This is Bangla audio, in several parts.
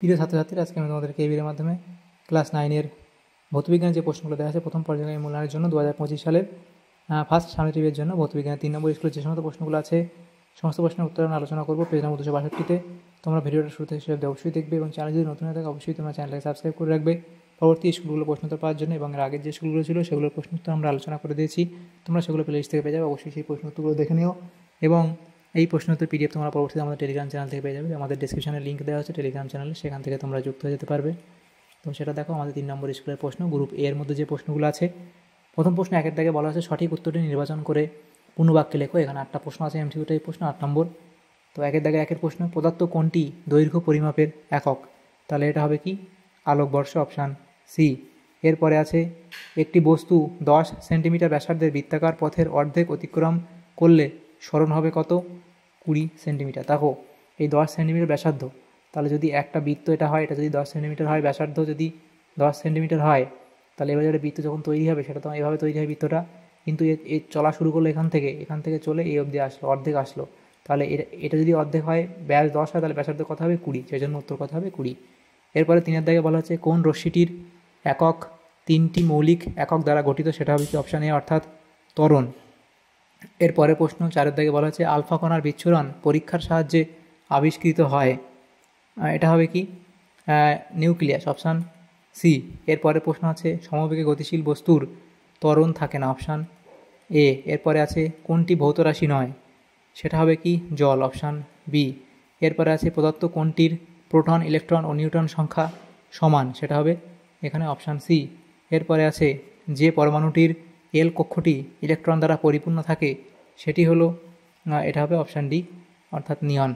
প্রিয় ছাত্রছাত্রীরা, আজকে আমি তোমাদেরকে এই ভিডিওর মাধ্যমে ক্লাস 9-এর ভৌতবিজ্ঞানের যে প্রশ্নগুলো দেওয়া আছে প্রথম পর্যায়ের মূল্যায়নের জন্য 2025 সালের ফার্স্ট সামেটিভের জন্য ভৌতবিজ্ঞানের 3 নম্বর স্কুলের যে সমস্ত প্রশ্নগুলো আছে সমস্ত প্রশ্নের উত্তর আমরা আলোচনা করবো পেজ নম্বর 262-তে। তোমরা ভিডিওটা শুরু থেকে শেষ অবধি অবশ্যই দেখবে এবং চ্যানেল যদি নতুন হয়ে থাকে অবশ্যই তোমরা চ্যানেলটাকে সাবস্ক্রাইব করে রাখবে পরবর্তী স্কুলগুলো প্রশ্নোত্তর পাওয়ার জন্য। এবং এর আগের যে স্কুলগুলো ছিল সেগুলোর প্রশ্নোত্তর আমরা আলোচনা করে দিয়েছি, তোমরা সেগুলো প্লেলিস্ট থেকে পেয়ে যাবে, অবশ্যই সেই প্রশ্নোত্তরগুলো দেখে নিও। এবং এই প্রশ্নোত্তর পিডিএফ তোমরা পরবর্তীতে আমাদের টেলিগ্রাম চ্যানেল থেকে পেয়ে যাবে, আমাদের ডিসক্রিপশনে লিঙ্ক দেওয়া আছে টেলিগ্রাম চ্যানেলে, সেখান থেকে তোমরা যুক্ত হয়ে যেতে পারবে। তো সেটা দেখো, আমাদের 3 নম্বর স্কুলের প্রশ্ন গ্রুপ এর মধ্যে যে প্রশ্নগুলো আছে। প্রথম প্রশ্ন একের দাগে বলা আছে সঠিক উত্তরটি নির্বাচন করে পূর্ণবাক্যে লেখো। এখানে 8টা প্রশ্ন আছে, এমসিকিউটাই প্রশ্ন 8 নম্বর। তো একের দাগে একের প্রশ্ন, পদার্থ কোনটি দৈর্ঘ্য পরিমাপের একক? তাহলে এটা হবে কি আলোকবর্ষ, অপশান সি। এরপরে আছে একটি বস্তু 10 সেন্টিমিটার ব্যাসার্ধের বৃত্তাকার পথের অর্ধেক অতিক্রম করলে সরণ হবে কত? 20 সেন্টিমিটার। দেখো এই 10 সেন্টিমিটার ব্যাসার্ধ, তাহলে যদি একটা বৃত্ত এটা হয়, এটা যদি 10 সেন্টিমিটার হয়, ব্যাসার্ধ যদি 10 সেন্টিমিটার হয়, তাহলে এবারে বৃত্ত যখন তৈরি হবে সেটা তো এভাবে তৈরি হয় বৃত্তটা, কিন্তু এ চলা শুরু করলো এখান থেকে চলে এই অবধি আসলো, অর্ধেক আসলো। তাহলে এটা যদি অর্ধেক হয়, ব্যাস 10 হয়, তাহলে ব্যাসার্ধ কত হবে? 20, সেই জন্য উত্তর কথা হবে 20। এরপরে 3-এর দাগে বলা হচ্ছে কোন রশ্মিটির একক 3টি মৌলিক একক দ্বারা গঠিত? সেটা হবে কি অপশান এ, অর্থাৎ ত্বরণ। এরপরে প্রশ্ন 4-এর দাগে বলা হচ্ছে আলফা কণার বিচ্ছুরণ পরীক্ষার সাহায্যে আবিষ্কৃত হয়, এটা হবে কি নিউক্লিয়াস, অপশান সি। এরপরে প্রশ্ন আছে সমবেগে গতিশীল বস্তুর ত্বরণ থাকে না, অপশান এ। এরপরে আছে কোনটি ভৌত রাশি নয়? সেটা হবে কি জল, অপশান বি। এরপরে আছে প্রদত্ত কোনটির প্রোটন, ইলেকট্রন ও নিউট্রন সংখ্যা সমান? সেটা হবে এখানে অপশান সি। এরপরে আছে যে পরমাণুটির এল কক্ষটি ইলেকট্রন দ্বারা পরিপূর্ণ থাকে সেটি হলো, এটা হবে অপশান ডি, অর্থাৎ নিয়ন।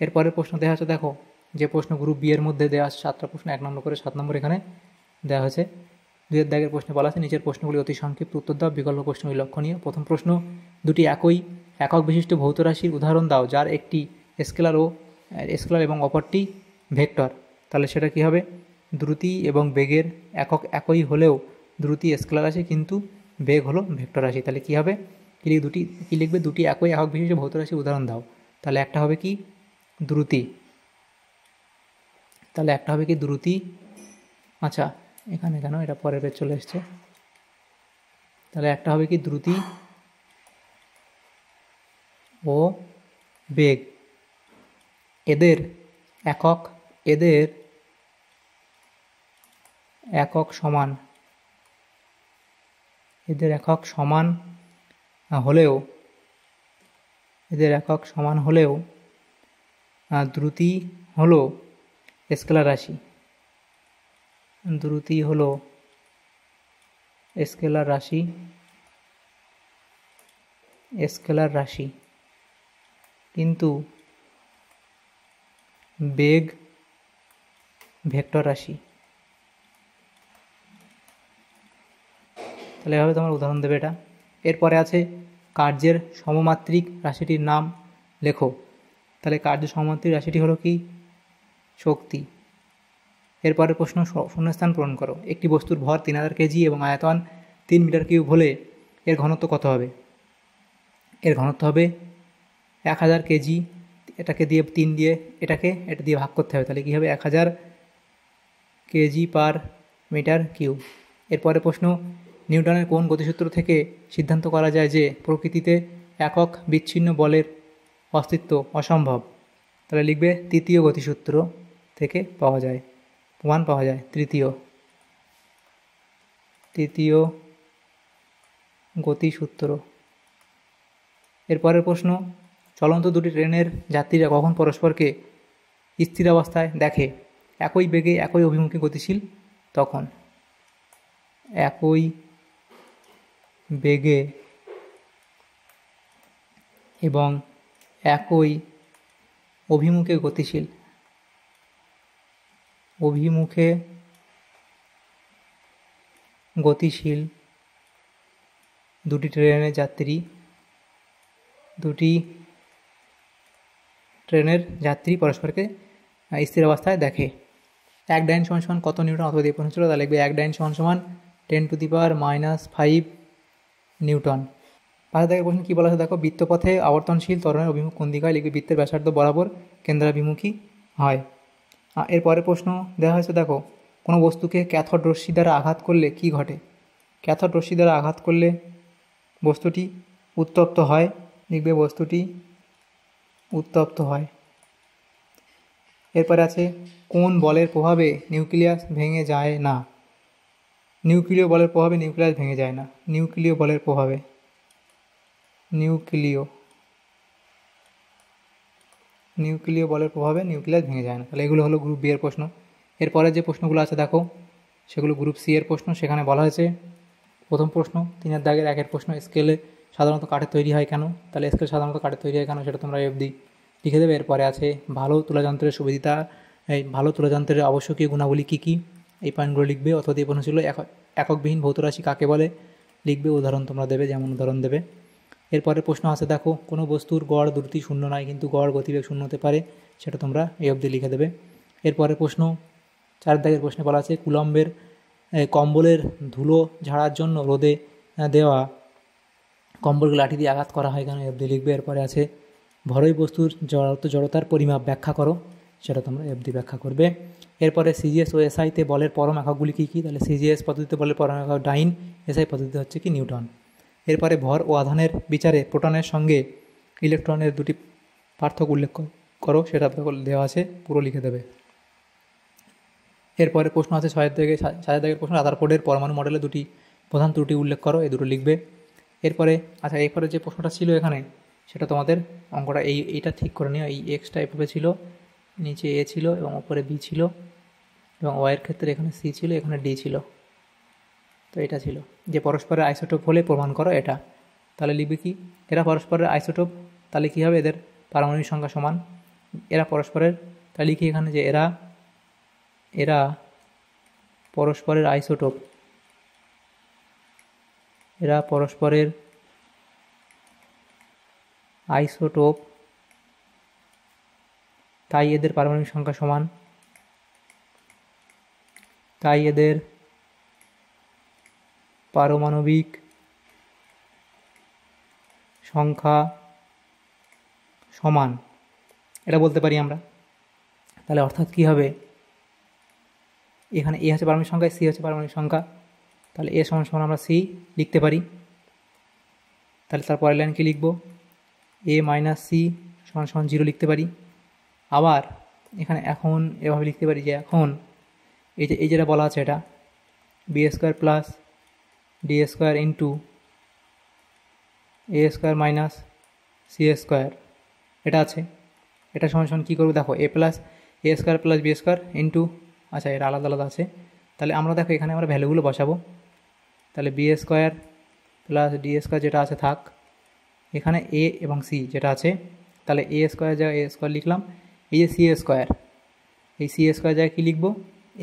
এরপরের প্রশ্ন দেওয়া হচ্ছে, দেখো যে প্রশ্ন গ্রুপ বি এর মধ্যে দেওয়া আছে 7টা প্রশ্ন, 1 নম্বর করে 7 নম্বর এখানে দেওয়া হয়েছে। 2-এর দাগের প্রশ্নে বলা আছে নিচের প্রশ্নগুলি অতি সংক্ষিপ্ত উত্তর দাও, বিকল্প প্রশ্নগুলি লক্ষণীয়। প্রথম প্রশ্ন, দুটি একই একক বিশিষ্ট ভৌত রাশির উদাহরণ দাও যার একটি স্কেলার এবং অপরটি ভেক্টর। তাহলে সেটা কি হবে? দ্রুতি এবং বেগের একক একই হলেও দ্রুতি স্কেলার রাশি কিন্তু বেগ হলো ভেক্টর রাশি। তাহলে কি হবে? কি লিখবে? দুটি একই একক বিশিষ্ট ভৌত রাশির উদাহরণ দাও। তাহলে একটা হবে কি দ্রুতি, তাহলে একটা হবে কি দ্রুতি। আচ্ছা, এখানে কেন এটা পরের পেজ চলে এসছে? তাহলে একটা হবে কি দ্রুতি ও বেগ, এদের একক সমান, হলেও দ্রুতি হলো স্কেলার রাশি, কিন্তু বেগ ভেক্টর রাশি। তাহলে এভাবে তোমার উদাহরণ দেবে এটা। এরপরে আছে কার্যের সমমাত্রিক রাশিটির নাম লেখো। তাহলে কার্যের সমমাত্রিক রাশিটি হলো কি শক্তি। এরপরে প্রশ্ন শূন্যস্থান পূরণ করো। একটি বস্তুর ভর 3000 কেজি এবং আয়তন 3 মিটার কিউব হলে এর ঘনত্ব কত হবে? এর ঘনত্ব হবে 1000 কেজি, এটা দিয়ে ভাগ করতে হবে, তাহলে কী হবে? 1000 কেজি পার মিটার কিউব। এরপরে প্রশ্ন, নিউটনের কোন গতিসূত্র থেকে সিদ্ধান্ত করা যায় যে প্রকৃতিতে একক বিচ্ছিন্ন বলের অস্তিত্ব অসম্ভব? তাহলে লিখবে তৃতীয় গতিসূত্র থেকে প্রমাণ পাওয়া যায়। তৃতীয় গতিসূত্র। এরপরের প্রশ্ন, চলন্ত দুটি ট্রেনের যাত্রীরা কখন পরস্পরকে স্থির অবস্থায় দেখে? একই বেগে একই অভিমুখে গতিশীল তখন। একই বেগে এবং একই অভিমুখে গতিশীল দুটি ট্রেনের যাত্রী পরস্পরকে স্থির অবস্থায় দেখে। 1 ডাইন সমান কত নিউটন? অথবা দিয়ে প্রশ্ন ছিল, তাহলে লিখবে 1 ডাইন সমান 10⁻⁻5 নিউটন। পাশে থেকে প্রশ্ন কী বলা আছে দেখো, বৃত্তপথে আবর্তনশীল ত্বরণের অভিমুখ কোন দিকে হয়? লিখবে বৃত্তের ব্যাসার্ধ বরাবর কেন্দ্রাভিমুখী হয়। এরপরে প্রশ্ন দেওয়া হয়েছে, দেখো কোনো বস্তুকে ক্যাথোড রশ্মি দ্বারা আঘাত করলে কি ঘটে? ক্যাথোড রশ্মি দ্বারা আঘাত করলে বস্তুটি উত্তপ্ত হয়, লিখবে বস্তুটি উত্তপ্ত হয়। এরপরে আছে কোন বলের প্রভাবে নিউক্লিয়াস ভেঙে যায় না? নিউক্লিয় বলের প্রভাবে নিউক্লিয়াস ভেঙে যায় না। নিউক্লিয় বলের প্রভাবে নিউক্লিয় বলের প্রভাবে নিউক্লিয়াস ভেঙে যায় না। তাহলে এগুলো হলো গ্রুপ বি এর প্রশ্ন। এরপরে যে প্রশ্নগুলো আছে দেখো সেগুলো গ্রুপ সি এর প্রশ্ন। সেখানে বলা হয়েছে প্রথম প্রশ্ন 3 দাগের 1 প্রশ্ন, স্কেলে সাধারণত কাঠের তৈরি হয় কেন? তাহলে স্কেল সাধারণত কাঠের তৈরি হয় কেন সেটা তোমরা অবধি লিখে দেবে। এরপরে আছে ভালো তুলাযন্ত্রের সুবিধা, এই ভালো তুলাযন্ত্রের আবশ্যকীয় গুণাবলী কী কী, এই পয়েন্টগুলো লিখবে। অথবা এই প্রশ্ন ছিল এককবিহীন ভৌত রাশি কাকে বলে, লিখবে। উদাহরণ তোমরা দেবে, যেমন উদাহরণ দেবে। এরপরে প্রশ্ন আছে দেখো কোনো বস্তুর গড় দ্রুতি শূন্য নয় কিন্তু গড় গতিবেগ শূন্য হতে পারে, সেটা তোমরা এই অবধি লিখে দেবে। এরপরে প্রশ্ন 4 দাগের প্রশ্নে বলা আছে কুলম্বের কম্বলের ধুলো ঝাড়ার জন্য রোদে দেওয়া কম্বলকে লাঠি দিয়ে আঘাত করা হয় কেন, এই অবধি লিখবে। এরপরে আছে ভরই বস্তুর জড়তার পরিমাপ ব্যাখ্যা করো, সেটা তোমরা এই অবধি ব্যাখ্যা করবে। এরপরে সিজিএস ও এসআইতে বলের পরম এককগুলি কী কী? তাহলে সিজিএস পদ্ধতিতে বলের পরম একক ডাইন, এসআই পদ্ধতিতে হচ্ছে কি নিউটন। এরপরে ভর ও আধানের বিচারে প্রোটনের সঙ্গে ইলেকট্রনের দুটি পার্থক্য উল্লেখ করো, সেটা দেওয়া আছে, পুরো লিখে দেবে। এরপরে প্রশ্ন আছে 6 দাগের প্রশ্ন রাদারফোর্ডের পরমাণু মডেলে দুটি প্রধান ত্রুটি উল্লেখ করো, এই দুটো লিখবে। এরপরে আচ্ছা এরপরে যে প্রশ্নটা ছিল এখানে সেটা তোমাদের অঙ্কটা এইটা ঠিক করে নিও। এই এক্সটা এভাবে ছিল, নিচে এ ছিল এবং উপরে বি ছিল এবং ওয়াইয়ের ক্ষেত্রে এখানে সি ছিল, এখানে ডি ছিল। তো এটা ছিল যে পরস্পরের আইসোটোপ হলে প্রমাণ করো এটা। তাহলে লিখবে কি, এরা পরস্পরের আইসোটোপ, তাহলে কী হবে, এদের পারমাণবিক সংখ্যা সমান। এরা পরস্পরের, তাহলে লিখি এখানে যে এরা পরস্পরের আইসোটোপ, এরা পরস্পরের আইসোটোপ, তাই এদের পারমাণবিক সংখ্যা সমান, তাই এদের পারমাণবিক সংখ্যা সমান, এটা বলতে পারি আমরা। তাহলে অর্থাৎ কী হবে, এখানে এ হচ্ছে পারমাণবিক সংখ্যা, সি হচ্ছে পারমাণবিক সংখ্যা, তাহলে এ সমান সমান আমরা সি লিখতে পারি। তাহলে তার পরের লাইন কি লিখব, এ মাইনাস সি সমান সমান 0 লিখতে পারি। আবার এখানে এখন এভাবে লিখতে পারি যে এখন এই যেটা বলা আছে এটা B square plus D square into A square minus C square, এটা আছে, এটা সমান সমান কী করবো দেখো, A plus A square plus B square into, আচ্ছা এটা আলাদা আলাদা আছে। তাহলে আমরা দেখো এখানে আমরা ভ্যালুগুলো বসাবো। তাহলে b square plus D square যেটা আছে থাক, এখানে এ এবং সি যেটা আছে, তাহলে এ স্কোয়ার জায়গায় এ স্কোয়ার লিখলাম। এই যে সি স্কোয়ার, এই সি স্কোয়ার জায়গায় কী লিখবো,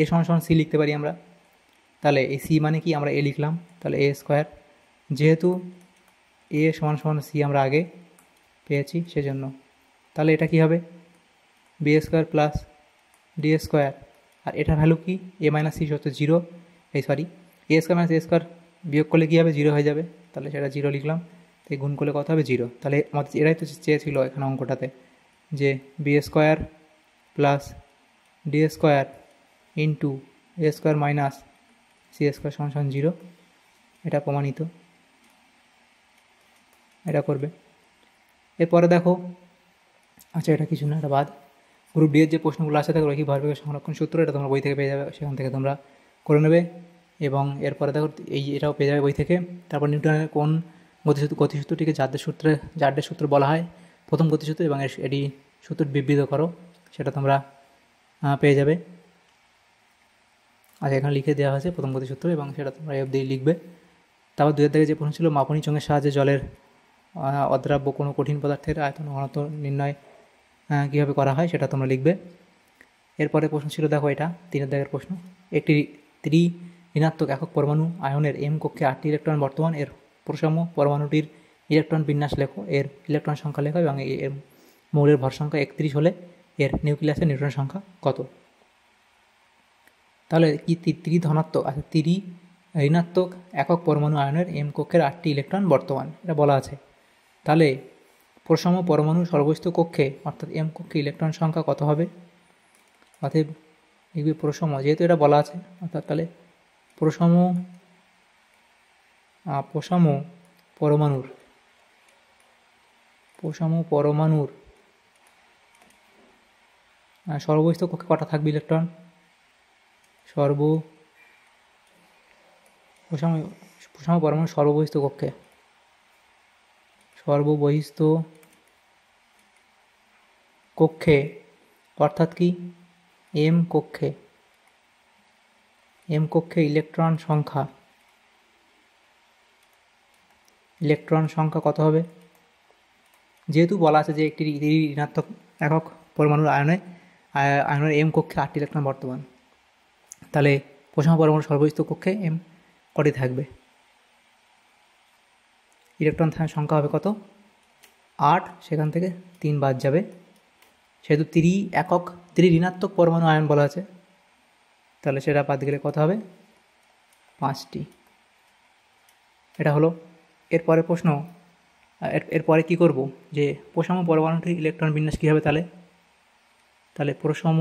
এ সমান সমান সি লিখতে পারি আমরা। তাহলে এই সি মানে কি, আমরা এ লিখলাম, তাহলে এ স্কোয়ার, যেহেতু এ সমান সমান সি আমরা আগে পেয়েছি সেজন্য। তাহলে এটা কি হবে, B square plus D square, আর এটার ভ্যালু কি, এ মাইনাস সি হচ্ছে 0, A square minus A square বিয়োগ করলে কী হবে, 0 হয়ে যাবে, তাহলে সেটা 0 লিখলাম। তাই গুণ করলে কত হবে, 0। তাহলে আমাদের এরাই তো চেয়েছিল এখানে অঙ্কটাতে যে B square plus D square into A square minus C square সমান সমান 0, এটা প্রমাণিত, এটা করবে। এরপরে দেখো, আচ্ছা এটা কিছু না, এটা বাদ। গ্রুপ ডি এর যে প্রশ্নগুলো আছে দেখো রৈখিক ভরবেগের সংরক্ষণ সূত্র, এটা তোমরা বই থেকে পেয়ে যাবে, সেখান থেকে তোমরা করে নেবে। এবং এরপরে দেখো এটাও পেয়ে যাবে বই থেকে। তারপর নিউটনের কোন গতিসূত্রটিকে জারডের সূত্র বলা হয়, প্রথম গতিসূত্র, এবং এটি সূত্র বিবৃত করো, সেটা তোমরা পেয়ে যাবে। আচ্ছা এখানে লিখে দেওয়া হয়েছে প্রথম গতিসূত্র, এবং সেটা তোমরা অবধি লিখবে। তারপর 2 থেকে যে প্রশ্ন ছিল মাপনী চোঙের সাহায্যে জলের অদ্রাব্য কোনো কঠিন পদার্থের আয়তন ঘনত্ব নির্ণয় কীভাবে করা হয়, সেটা তোমরা লিখবে। এরপরে প্রশ্ন ছিল দেখো এটা 3 দাগের প্রশ্ন, একটি ঋণাত্মক একক পরমাণু আয়নের এম কক্ষে 8টি ইলেকট্রন বর্তমান, এর প্রসম পরমাণুটির ইলেকট্রন বিন্যাস লেখো, এর ইলেকট্রন সংখ্যা লেখো, এবং এর মৌলের ভর সংখ্যা 31 হলে এর নিউক্লিয়াসের নিউট্রন সংখ্যা কত। তাহলে কি ধনাত্মক, আচ্ছা ঋণাত্মক একক পরমাণু আয়নের এম কক্ষের 8টি ইলেকট্রন বর্তমান, এটা বলা আছে। তাহলে প্রসম পরমাণু সর্বস্থ কক্ষে অর্থাৎ এম কক্ষে ইলেকট্রন সংখ্যা কত হবে, অতএব লিখবি প্রসম, যেহেতু এটা বলা আছে অর্থাৎ তাহলে প্রসম প্রসম পরমাণুর সর্ববহিস্থ কক্ষে কটা থাকবে ইলেকট্রন? প্রসম পরমাণুর সর্ববহিস্থ কক্ষে অর্থাৎ কি এম কক্ষে ইলেকট্রন সংখ্যা কত হবে? যেহেতু বলা আছে যে একটি ঋণাত্মক একক পরমাণুর আয়নের এম কক্ষে 8টি ইলেকট্রন বর্তমান, তাহলে প্রসম পরমাণুর সর্ববহিস্থ কক্ষে এম কটি থাকবে? ইলেকট্রন সংখ্যা হবে কত? 8, সেখান থেকে 3 বাদ যাবে, সেহেতু ঋণাত্মক পরমাণু আয়ন বলা আছে, তাহলে সেটা বাদ গেলে কত হবে? 5টি। এটা হলো। এরপরে প্রশ্ন, এরপরে কি করব যে প্রসম পরমাণুটির ইলেকট্রন বিন্যাস কী হবে? তাহলে প্রসম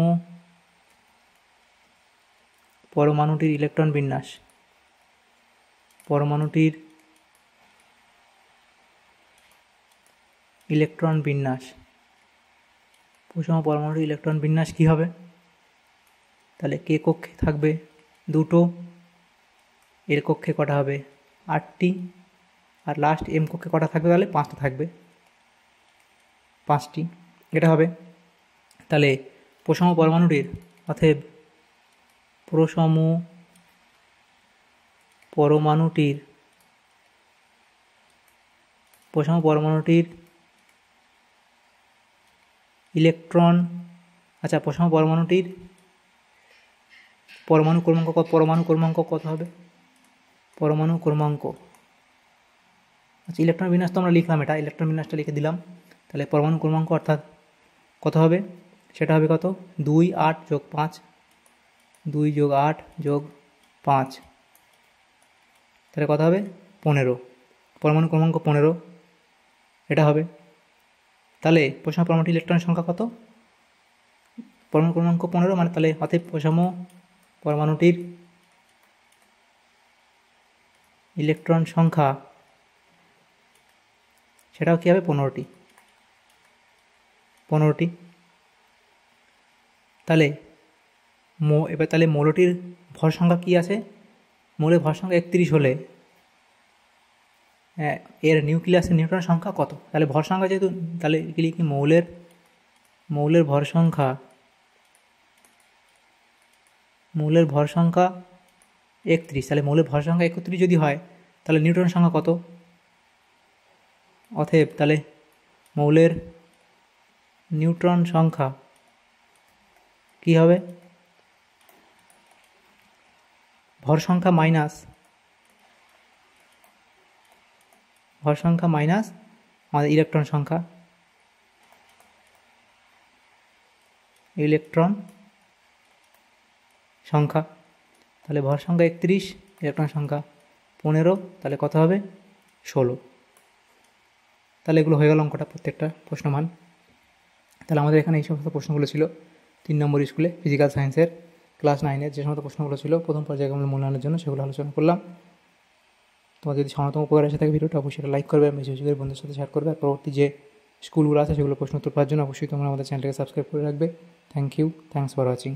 পরমাণুটির ইলেকট্রন বিন্যাস, প্রসম পরমাণুটির ইলেকট্রন বিন্যাস কী হবে? তাহলে কে কক্ষে থাকবে 2টো, এর কক্ষে কটা হবে? 8টি, আর লাস্ট এম কক্ষে কটা থাকবে? তাহলে 5টা থাকবে, 5টি। এটা হবে। তাহলে প্রসম পরমাণুটির অতএব প্রসম পরমাণুটির ইলেকট্রন, প্রসম পরমাণুটির পরমাণু ক্রমাঙ্ক কত হবে? পরমাণু ক্রমাঙ্ক, ইলেকট্রন বিন্যাস তো আমরা লিখলাম, এটা ইলেকট্রন বিন্যাসটা লিখে দিলাম। তাহলে পরমাণু ক্রমাঙ্ক অর্থাৎ কত হবে? সেটা হবে কত? 2, 8 যোগ 5, 2 যোগ 8 যোগ 5, তাহলে কত হবে? 15। পরমাণু ক্রমাঙ্ক 15, এটা হবে। তাহলে প্রসম পরমাণুটির ইলেকট্রন সংখ্যা কত? পরমাণু ক্রমাঙ্ক 15, মানে তাহলে অতএব প্রসম পরমাণুটির ইলেকট্রন সংখ্যা সেটাও কী হবে? 15টি। তাহলে তাহলে মৌলটির ভর সংখ্যা কী আছে? মৌলের ভর সংখ্যা 31 হলে এর নিউক্লিয়াসের নিউট্রন সংখ্যা কত? তাহলে ভর সংখ্যা যেহেতু, তাহলে কি মৌলের ভর সংখ্যা 31, তাহলে মৌলের ভর সংখ্যা 31 যদি হয়, তাহলে নিউট্রন সংখ্যা কত? অতএব তাহলে মৌলের নিউট্রন সংখ্যা কী হবে? ভর সংখ্যা মাইনাস আমাদের ইলেকট্রন সংখ্যা, তাহলে ভর সংখ্যা 31, ইলেকট্রন সংখ্যা 15, তাহলে কত হবে? 16। তাহলে এগুলো হয়ে গেল অঙ্কটা, প্রত্যেকটা প্রশ্নমান। তাহলে আমাদের এখানে এই সমস্ত প্রশ্নগুলো ছিল 3 নম্বর স্কুলে ফিজিক্যাল সায়েন্সের ক্লাস 9-এর যে সমস্ত প্রশ্নগুলো ছিল প্রথম পর্যায়ক্রমে মূল্যায়নের জন্য, সেগুলো আলোচনা করলাম। তোমার যদি সামান্যতম উপকার এসে থাকে ভিডিওটা অবশ্যই লাইক করবে, বেশি বেশি করে বন্ধুদের সাথে শেয়ার করবে, আর পরবর্তী যে স্কুলগুলো আছে সেগুলো প্রশ্ন উত্তর পাওয়ার জন্য অবশ্যই তোমরা আমাদের চ্যানেলটাকে সাবস্ক্রাইব করে রাখবে। Thanks for watching.